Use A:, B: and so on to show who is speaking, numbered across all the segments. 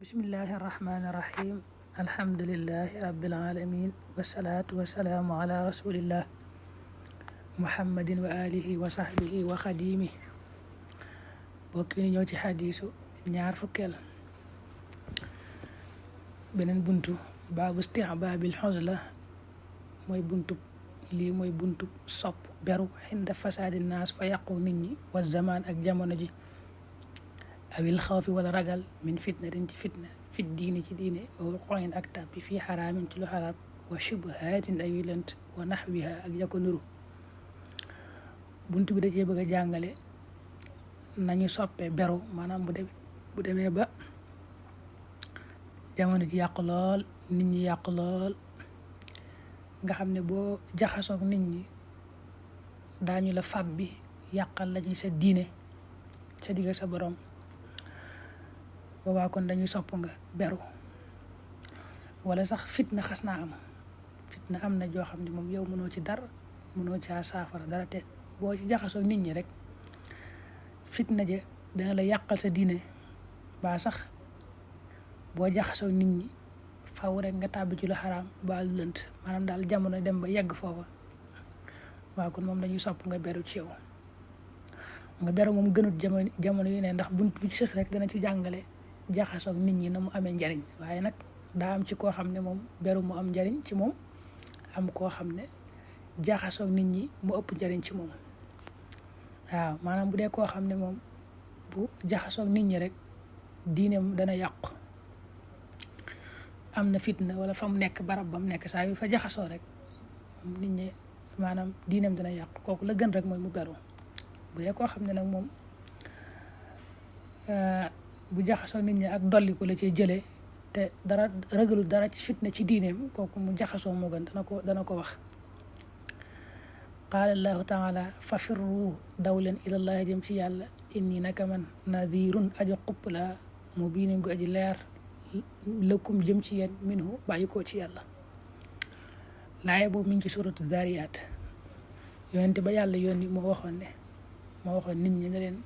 A: bismillahi irrahmani irrahim alhamdulilahi rabilalamin wasalaatu wasalaamu ala rasulillah muhammadin wa alihi wa sahbihi wa xadimi bokki ni ñëw ci xadiisu ñaar fukkeel beneen buntu baabu istihbaabil xusla mooy buntu sopp beru xinda fasaadi naas fa yàqu nit ñi wa zamaan ak jamono ji awil xawfi wala ragal min fitnatin ci fitna fit diine ci diine wa wuquin ak tàbbi fii xaraamin ci lu xaraam wa shubhaatin ay lënt wa naxwiha ak ya ko nuru bunt bi da cee bëgg a jàngale nañu soppee beru maanaam bu demee ba jamono ji yàqu lool nit ñi yàqu lool nga xam ne boo jaxasoog nit ñi daañu la fab bi yàqal la ci sa diine sa digga sa borom boobaa kon dañuy sopp nga beru wala sax fitna xas naa am fitna am na joo xam ne moom yow mënoo ci dara mënoo caa saafara dara te boo ci jaxasoo nit ñi rek fitna ja dana la yàqal sa diine baa sax boo jaxasoo nit ñi faw rek nga tàbbi ci lu xaraam ba lu lënt maanaam daal jamono dem ba yegg foofa waaw kon moom dañuy sopp nga beru ci yow nga beru moom gënut jamono yu ne ndax bunt bi ci sës rek dana ci jàngale jaxasoog nit ñi na mu amee njariñ waaye nag daa am ci koo xam ne moom beru mu am njariñ ci moom am koo xam ne jaxasoog nit ñi mu ëpp njariñ ci moom waaw maanaam bu dee koo xam ne moom bu jaxasoog nit ñi rek diineem dana yàqu am na fitna wala fa mu nekk barab ba mu nekk saa yu fa jaxasoo rek nit ñi maanaam diineem dana yàqu kooku la gën rek mooy mu beru bu dee koo xam ne nag moom bu jaxasoo nit ñi ak dolli ko la cee jëlee te dara rëgalul dara ci fitna ci diineem kooku mu jaxasoo moo gën dana ko wax qaala allahu taala fa firru daw leen ilallahi jëm ci yàlla inni naka man nadirun aji xupp la mu biinin gu aji leer lëkkum jëm ci yéen minhu bàyyi koo ci yàlla laaye boobu mi ngi ci suratu Zaariyaat yonente ba yàlla yónni moo waxoon nit ñi ne leen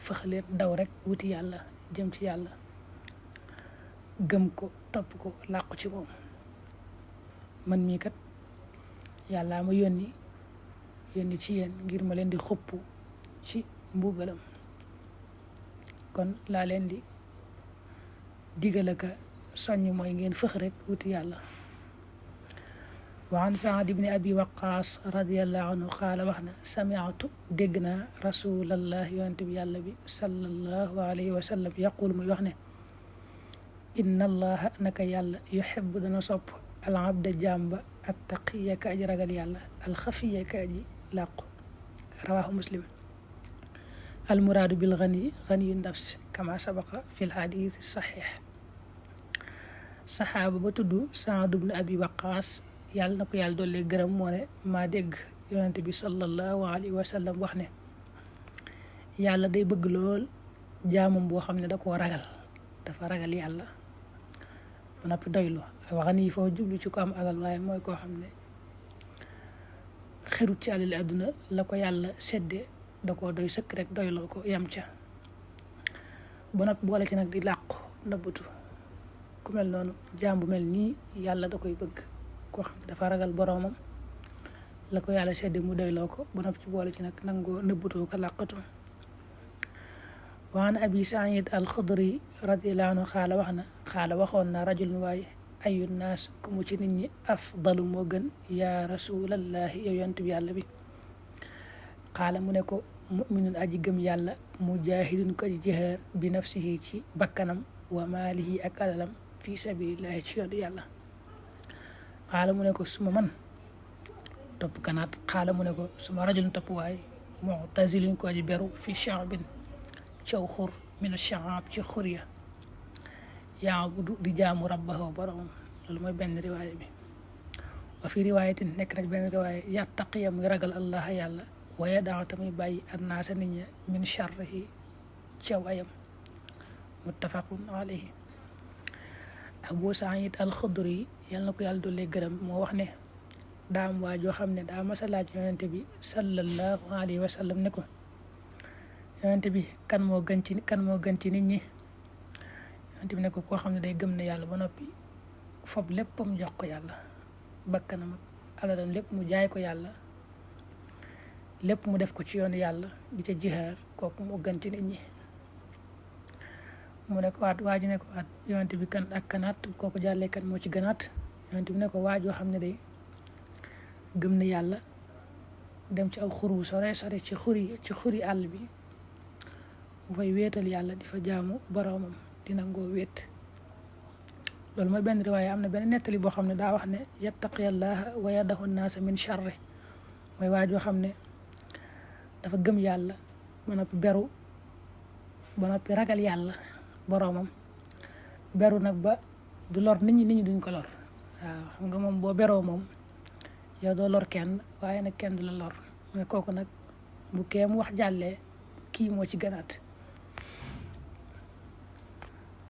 A: fëx leen daw rek wuti yàlla jëm ci yàlla gëm ko topp ko làqu ci moom man mii kat yàllaa ma yónni ci yéen ngir ma leen di xupp ci mbugalam kon laa leen di digal ak soññ mooy ngeen fëx rek wuti yàlla wa an Saad ibni Abi Waqaas radiyallahu anhu qaala wax na sami'tu dégg naa rasulallah yonent bi yàlla bi sallallahu alayhi wa sallam yaqul muy wax ne inna allaha naka yàlla yuhibbu dana sopp al abda jàmba at taqiya ka aji ragal yàlla al xafiya ka aji làqu rawahu muslim al muraadu bil ganiyu nafs kama sabaqa fi l hadith saxiix saxaaba ba tudd Saad ibn Abi Waqaas yàlla na ko yàlla doole gërëm moo ne maa dégg yonente bi sallallahu alayhi wa sallam wax ne yàlla day bëgg lool jaamam boo xam ne da koo ragal dafa ragal yàlla ba noppi doylu waxan yi foofu jublu ci ko am alal waaye mooy koo xam ne xerut ci alali àdduna la ko yàlla sedde da koo doy sëkk rek doyloo ko yam ca ba noppi boole ci nag di làqu nëbbatu ku mel noonu jaam bu mel nii yàlla da koy bëgg koo xam ne dafa ragal boroomam la ko yàlla sedde mu doyloo ko ba noppi ci boole ci nag nangoo nëbbutoo ko làqatu waan abi Saïd al-Xudri radiyallahu anhu xaala waxoon na rajulun waaye ayu naas ku mu ci nit ñi afdalu moo gën yaa rasulallahi yow yonent bi yàlla bi xaala mu ne ko muminun aji gëm yàlla mujahidun ko aji jihaar bi nafsihi ci bakkanam wa maalihi ak alalam fi sabilillahi ci yoonu yàlla xaala mu ne ko suma man topp kanaat xaala mu ne ko suma rajulun topp waaye mu'tazilun ko aji beru fi sha'bin caw xur mina shaab ci xur ya yaabudu di jaamu rabbahu boroomam loolu mooy benn riwaaya bi wa fi riwaayatin nekk na benn riwaaya yattaqiya muy ragal allah yàlla wa yadaa tamuy bàyyi annaasa nit ña min sharrihi caw ayam muttafaqun alayhi Abu Saïd al-Xudri yàlla na ko yàlla doole gërëm moo wax ne daam waa joo xam ne daa masa laaj yonente bi sallallahu alayhi wa sallam ne ko yonente bi kan moo gën ci nit ñi yonent bi ne ko koo xam ne day gëm ne yàlla ba noppi fob léppam jox ko yàlla, bakkanam ak alalam lépp mu jaay ko yàlla, lépp mu def ko ci yoonu yàlla di ca jihaar, kooku moo gën ci nit ñi. mu ne ko waat waa ji ne ko waat yonent bi kan ak kanaat, kooku jàllee kan moo ci gënaat. yonent bi ne ko waajoo xam ne day gëm na yàlla dem ci aw xur wu sore sore ci xuri àll bi, mu fay wéetal yàlla di fa jaamu boroomam di nangoo wéet. loolu mooy benn riwaaya. am na benn nettali boo xam ne daa wax ne yattaqiyallaha wa yadahu naasa min sharri, mooy waajoo xam ne dafa gëm yàlla ba noppi beru, ba noppi ragal yàlla boroomam, beru nag ba du lor nit ñi duñ ko lor. waaw xam nga moom boo beroo moom yow doo lor kenn, waaye nag kenn du la lor. mu ne kooku nag bu kee mu wax jàllee kii moo ci gënaat.